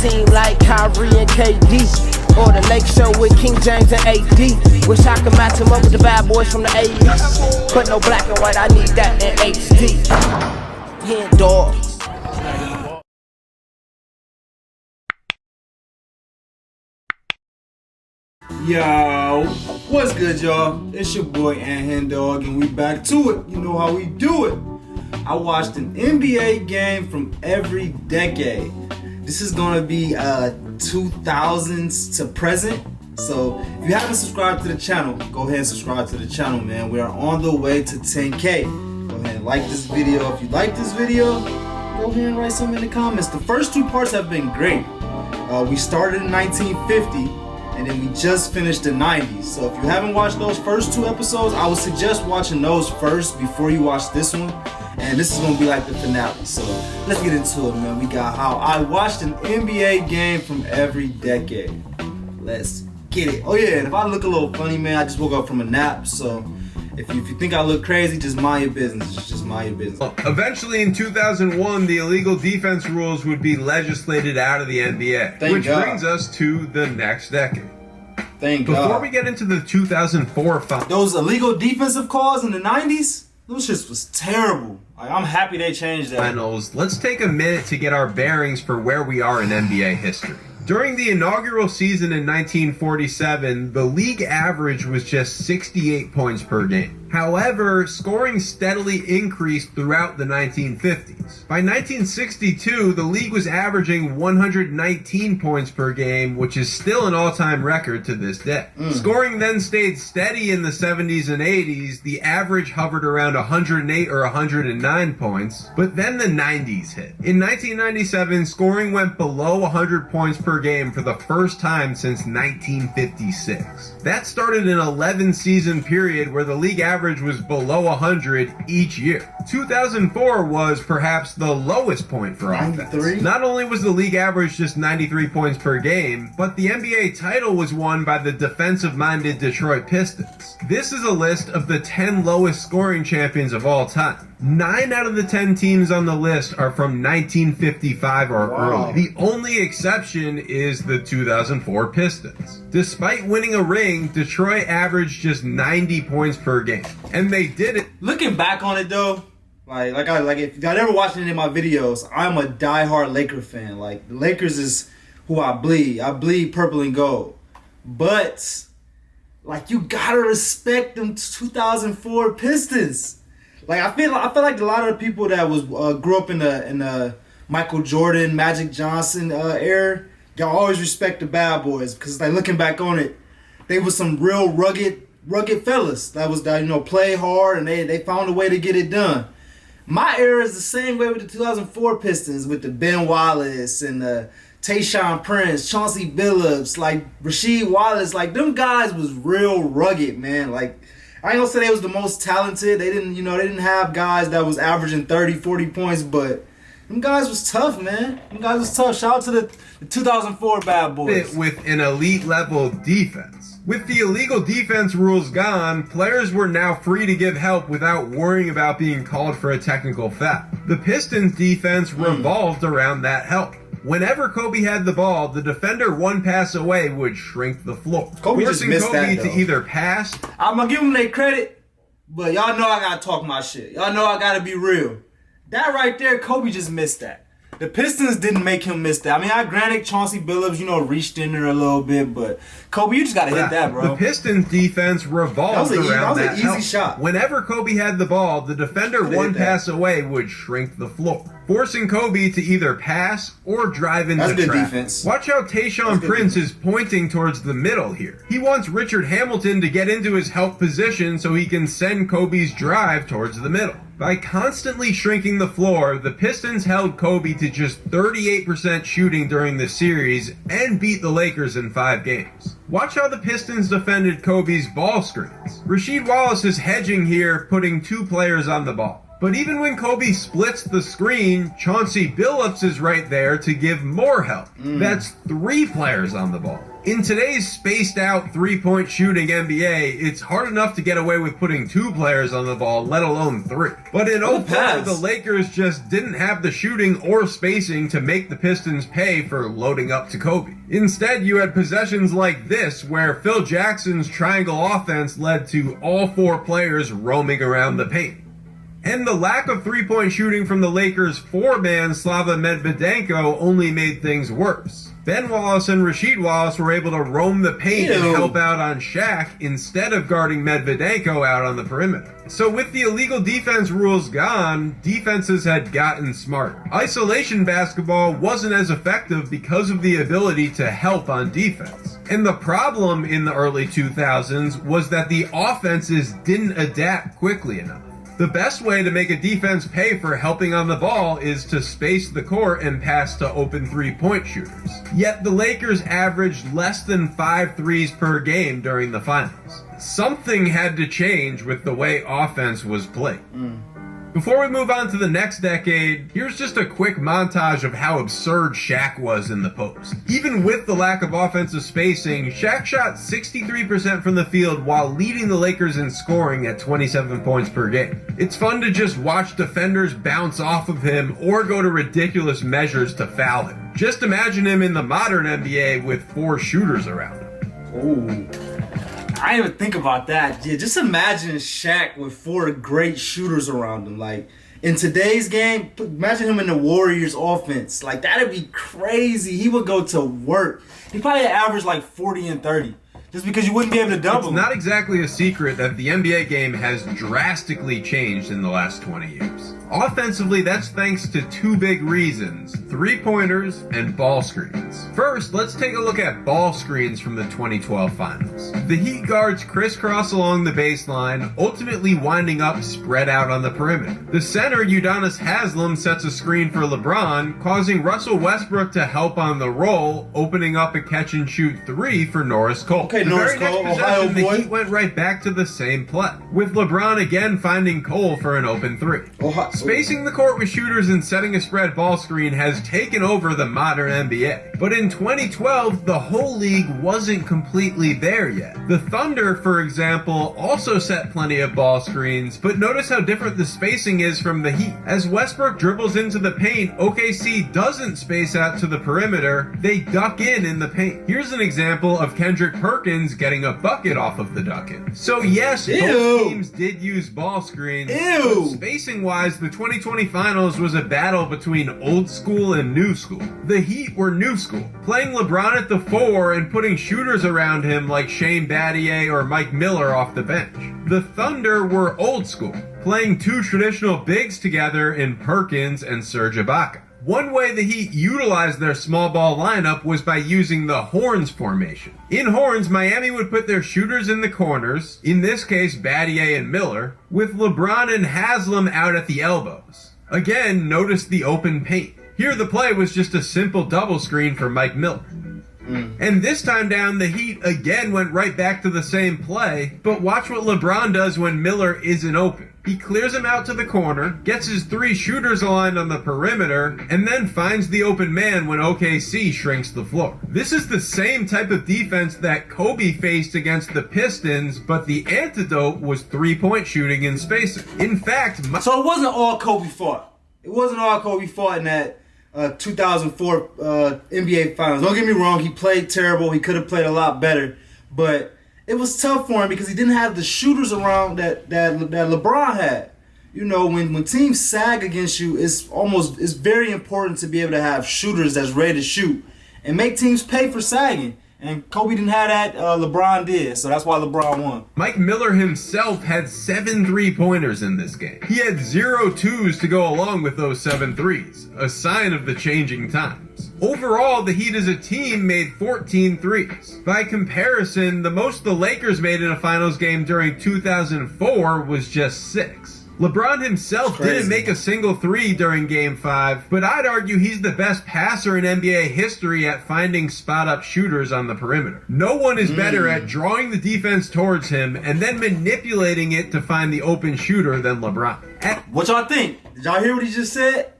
team like Kyrie and KD, or the Lake Show with King James and AD. Wish I could match him up with the bad boys from the 80s, but no black and white, I need that in HD. HenDawgz. Yo, what's good, y'all? It's your boy HenDawgz, and we back to it. You know how we do it. I watched an NBA game from every decade. This is gonna be 2000s to present. So if you haven't subscribed to the channel, go ahead and subscribe to the channel, man. We are on the way to 10K. Go ahead and like this video. If you like this video, go ahead and write something in the comments. The first two parts have been great. We started in 1950. And then we just finished the 90s. So if you haven't watched those first two episodes, I would suggest watching those first before you watch this one. And this is gonna be like the finale. So let's get into it, man. We got how I watched an NBA game from every decade. Let's get it. Oh yeah, and if I look a little funny, man, I just woke up from a nap. So if you think I look crazy, just mind your business. Just mind your business. Eventually in 2001, the illegal defense rules would be legislated out of the NBA. Which brings us to the next decade. Thank God. Before we get into the 2004 those illegal defensive calls in the 90s, those shits was terrible. Like, I'm happy they changed that. Finals, let's take a minute to get our bearings for where we are in NBA history. During the inaugural season in 1947, the league average was just 68 points per game. However, scoring steadily increased throughout the 1950s. By 1962, the league was averaging 119 points per game, which is still an all-time record to this day. Scoring then stayed steady in the 70s and 80s. The average hovered around 108 or 109 points, but then the 90s hit. In 1997, scoring went below 100 points per game for the first time since 1956. That started an 11-season period where the league average was below 100 each year. 2004 was perhaps the lowest point for offense. Not only was the league average just 93 points per game, but the NBA title was won by the defensive-minded Detroit Pistons. This is a list of the 10 lowest scoring champions of all time. 9 out of the 10 teams on the list are from 1955 or earlier. The only exception is the 2004 Pistons. Despite winning a ring, Detroit averaged just 90 points per game. And they did it. Looking back on it though, like if y'all ever watched any of my videos, I'm a diehard Laker fan. Like, the Lakers is who I bleed. I bleed purple and gold. But like, you gotta respect them 2004 Pistons. Like, I feel like a lot of the people that was grew up in the Michael Jordan, Magic Johnson era, y'all always respect the bad boys, because like, looking back on it, they was some real rugged fellas that play hard, and they found a way to get it done. My era is the same way with the 2004 Pistons, with the Ben Wallace and the Tayshaun Prince, Chauncey Billups, like Rasheed Wallace. Like, them guys was real rugged, man. Like, I ain't gonna say they was the most talented. They didn't have guys that was averaging 30, 40 points, but them guys was tough, man. Them guys was tough. Shout out to the 2004 bad boys. With an elite level defense. With the illegal defense rules gone, players were now free to give help without worrying about being called for a technical foul. The Pistons defense revolved around that help. Whenever Kobe had the ball, the defender one pass away would shrink the floor, forcing Kobe to either pass. I'm gonna give them their credit, but y'all know I gotta talk my shit. Y'all know I gotta be real. That right there, Kobe just missed that. The Pistons didn't make him miss that. I mean, I granted Chauncey Billups, reached in there a little bit, but Kobe, you just gotta hit that, bro. The Pistons defense revolved around that. That was an easy shot. Whenever Kobe had the ball, the defender one pass away would shrink the floor, forcing Kobe to either pass or drive into traffic. That's good defense. Watch how Tayshaun Prince is pointing towards the middle here. He wants Richard Hamilton to get into his help position so he can send Kobe's drive towards the middle. By constantly shrinking the floor, the Pistons held Kobe to just 38% shooting during the series and beat the Lakers in 5 games. Watch how the Pistons defended Kobe's ball screens. Rasheed Wallace is hedging here, putting 2 players on the ball. But even when Kobe splits the screen, Chauncey Billups is right there to give more help. That's 3 players on the ball. In today's spaced out three-point shooting NBA, it's hard enough to get away with putting 2 players on the ball, let alone 3. But in 04, the Lakers just didn't have the shooting or spacing to make the Pistons pay for loading up to Kobe. Instead, you had possessions like this, where Phil Jackson's triangle offense led to all 4 players roaming around the paint. And the lack of three-point shooting from the Lakers' 4-man Slava Medvedenko only made things worse. Ben Wallace and Rasheed Wallace were able to roam the paint and help out on Shaq instead of guarding Medvedenko out on the perimeter. So with the illegal defense rules gone, defenses had gotten smarter. Isolation basketball wasn't as effective because of the ability to help on defense. And the problem in the early 2000s was that the offenses didn't adapt quickly enough. The best way to make a defense pay for helping on the ball is to space the court and pass to open three-point shooters. Yet the Lakers averaged less than 5 threes per game during the finals. Something had to change with the way offense was played. Before we move on to the next decade, here's just a quick montage of how absurd Shaq was in the post. Even with the lack of offensive spacing, Shaq shot 63% from the field while leading the Lakers in scoring at 27 points per game. It's fun to just watch defenders bounce off of him or go to ridiculous measures to foul him. Just imagine him in the modern NBA with 4 shooters around him. Ooh. I didn't even think about that. Yeah, just imagine Shaq with 4 great shooters around him. Like, in today's game, imagine him in the Warriors offense. Like, that'd be crazy. He would go to work. He probably average like 40 and 30. Just because you wouldn't be able to double him. It's not exactly a secret that the NBA game has drastically changed in the last 20 years. Offensively, that's thanks to 2 big reasons: three-pointers and ball screens. First, let's take a look at ball screens from the 2012 finals. The Heat guards crisscross along the baseline, ultimately winding up spread out on the perimeter. The center, Udonis Haslem, sets a screen for LeBron, causing Russell Westbrook to help on the roll, opening up a catch-and-shoot 3 for Norris Cole. Okay, the Norris very Cole, next possession, the Heat went right back to the same play, with LeBron again finding Cole for an open 3. Spacing the court with shooters and setting a spread ball screen has taken over the modern NBA. But in 2012, the whole league wasn't completely there yet. The Thunder, for example, also set plenty of ball screens, but notice how different the spacing is from the Heat. As Westbrook dribbles into the paint, OKC doesn't space out to the perimeter, they duck in the paint. Here's an example of Kendrick Perkins getting a bucket off of the duck-in. So yes, both teams did use ball screens, but spacing-wise, the 2020 finals was a battle between old school and new school. The Heat were new school, playing LeBron at the 4 and putting shooters around him like Shane Battier or Mike Miller off the bench. The Thunder were old school, playing 2 traditional bigs together in Perkins and Serge Ibaka. One way the Heat utilized their small ball lineup was by using the horns formation. In horns, Miami would put their shooters in the corners, in this case Battier and Miller, with LeBron and Haslem out at the elbows. Again, notice the open paint. Here the play was just a simple double screen for Mike Miller. And this time down, the Heat again went right back to the same play, but watch what LeBron does when Miller isn't open. He clears him out to the corner, gets his 3 shooters aligned on the perimeter, and then finds the open man when OKC shrinks the floor. This is the same type of defense that Kobe faced against the Pistons, but the antidote was three-point shooting and spacing. In fact, so it wasn't all Kobe fault. It wasn't all Kobe fault in that 2004 NBA Finals. Don't get me wrong, he played terrible. He could have played a lot better, but it was tough for him because he didn't have the shooters around that LeBron had. You know, when teams sag against you, it's very important to be able to have shooters that's ready to shoot and make teams pay for sagging. And Kobe didn't have that, LeBron did, so that's why LeBron won. Mike Miller himself had 7 three-pointers in this game. He had 0 twos to go along with those 7 threes, a sign of the changing times. Overall, the Heat as a team made 14 threes. By comparison, the most the Lakers made in a finals game during 2004 was just 6. LeBron himself didn't make a single three during Game 5, but I'd argue he's the best passer in NBA history at finding spot-up shooters on the perimeter. No one is better at drawing the defense towards him and then manipulating it to find the open shooter than LeBron. What y'all think? Did y'all hear what he just said?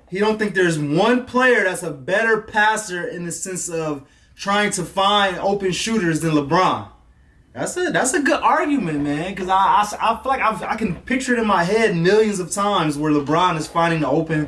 He don't think there's one player that's a better passer in the sense of trying to find open shooters than LeBron. That's a good argument, man, because I feel like I can picture it in my head millions of times where LeBron is finding the open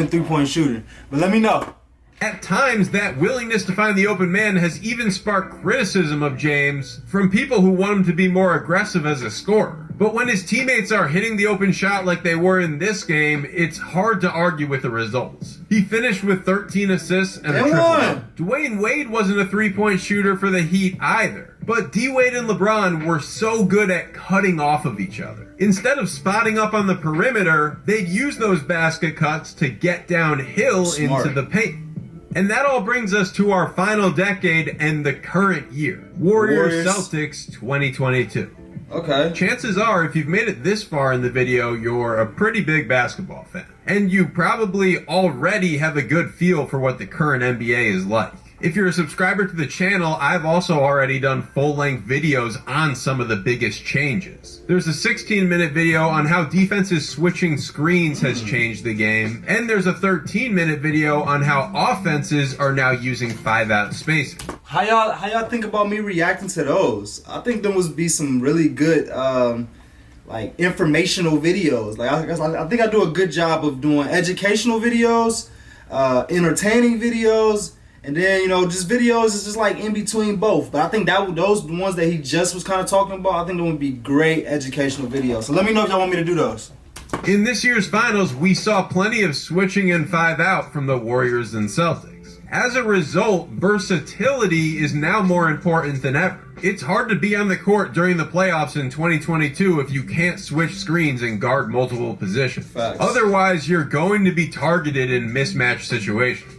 three-point shooter. But let me know. At times, that willingness to find the open man has even sparked criticism of James from people who want him to be more aggressive as a scorer. But when his teammates are hitting the open shot like they were in this game, it's hard to argue with the results. He finished with 13 assists and a triple. Dwayne Wade wasn't a three-point shooter for the Heat either. But D-Wade and LeBron were so good at cutting off of each other. Instead of spotting up on the perimeter, they'd use those basket cuts to get downhill into the paint. And that all brings us to our final decade and the current year. Warriors Celtics 2022. Okay. Chances are, if you've made it this far in the video, you're a pretty big basketball fan. And you probably already have a good feel for what the current NBA is like. If you're a subscriber to the channel, I've also already done full-length videos on some of the biggest changes. There's a 16-minute video on how defenses switching screens has changed the game, and there's a 13-minute video on how offenses are now using 5-out spacing. How y'all think about me reacting to those? I think there must be some really good like informational videos. Like I think I do a good job of doing educational videos, entertaining videos. And then, you know, just videos is just like in between both. But I think those ones that he just was kind of talking about, I think they would be great educational videos. So let me know if y'all want me to do those. In this year's finals, we saw plenty of switching and 5-out from the Warriors and Celtics. As a result, versatility is now more important than ever. It's hard to be on the court during the playoffs in 2022 if you can't switch screens and guard multiple positions. Facts. Otherwise, you're going to be targeted in mismatch situations.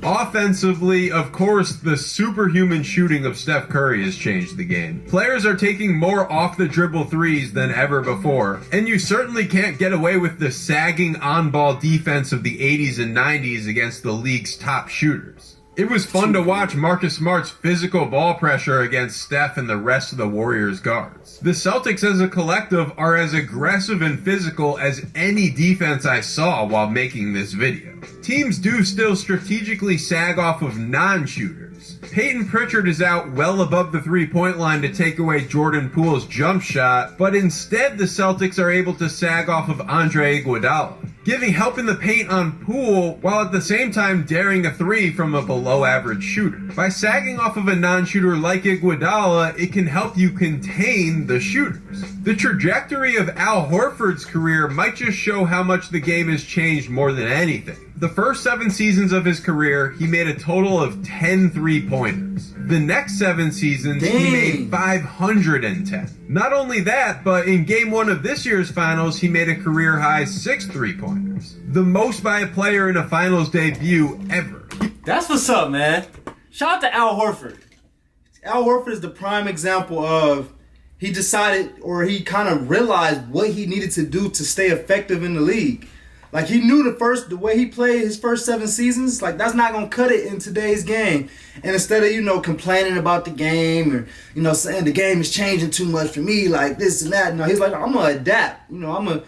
Offensively, of course, the superhuman shooting of Steph Curry has changed the game. Players are taking more off-the-dribble threes than ever before, and you certainly can't get away with the sagging on-ball defense of the 80s and 90s against the league's top shooters. It was fun to watch Marcus Smart's physical ball pressure against Steph and the rest of the Warriors guards. The Celtics as a collective are as aggressive and physical as any defense I saw while making this video. Teams do still strategically sag off of non-shooters. Peyton Pritchard is out well above the three-point line to take away Jordan Poole's jump shot, but instead the Celtics are able to sag off of Andre Iguodala, giving help in the paint on Poole while at the same time daring a three from a below-average shooter. By sagging off of a non-shooter like Iguodala, it can help you contain the shooters. The trajectory of Al Horford's career might just show how much the game has changed more than anything. The first 7 seasons of his career, he made a total of 10 3-pointers. The next 7 seasons, he made 510. Not only that, but in Game 1 of this year's finals, he made a career-high 6 3-pointers. The most by a player in a finals debut ever. That's what's up, man. Shout out to Al Horford. Al Horford is the prime example of he decided, or he kind of realized what he needed to do to stay effective in the league. Like, he knew the way he played his first 7 seasons, like, that's not going to cut it in today's game. And instead of, you know, complaining about the game or, you know, saying the game is changing too much for me, like this and that, you know, he's like, I'm going to adapt. You know, I'm going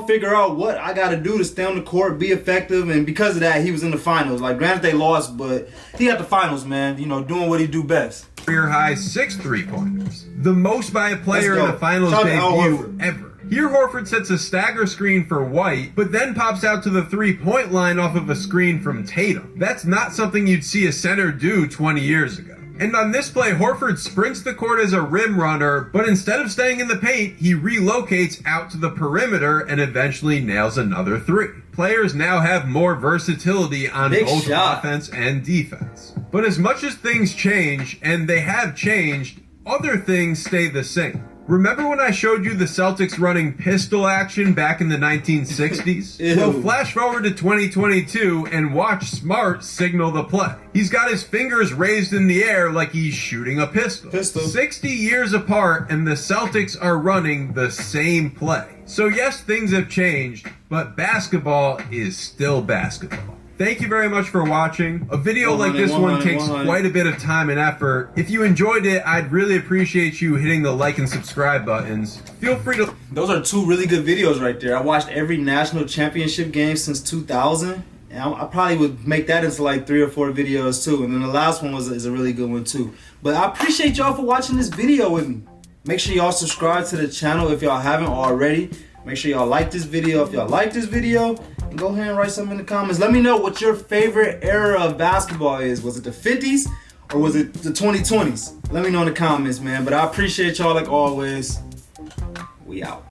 to figure out what I got to do to stay on the court, be effective. And because of that, he was in the finals. Like, granted, they lost, but he got the finals, man, you know, doing what he do best. Career-high 6 3-pointers. The most by a player in a finals debut ever. Here Horford sets a stagger screen for White, but then pops out to the three-point line off of a screen from Tatum. That's not something you'd see a center do 20 years ago. And on this play, Horford sprints the court as a rim runner, but instead of staying in the paint, he relocates out to the perimeter and eventually nails another 3. Players now have more versatility on both offense and defense. But as much as things change, and they have changed, other things stay the same. Remember when I showed you the Celtics running pistol action back in the 1960s? Ew. Well, flash forward to 2022 and watch Smart signal the play. He's got his fingers raised in the air like he's shooting a pistol. 60 years apart, and the Celtics are running the same play. So yes, things have changed, but basketball is still basketball. Thank you very much for watching. A video like this one takes quite a bit of time and effort. If you enjoyed it, I'd really appreciate you hitting the like and subscribe buttons. Feel free to... Those are 2 really good videos right there. I watched every national championship game since 2000. And I probably would make that into like 3 or 4 videos too. And then the last one is a really good one too. But I appreciate y'all for watching this video with me. Make sure y'all subscribe to the channel if y'all haven't already. Make sure y'all like this video if y'all like this video. And go ahead and write something in the comments. Let me know what your favorite era of basketball is. Was it the 50s or was it the 2020s? Let me know in the comments, man. But I appreciate y'all like always. We out.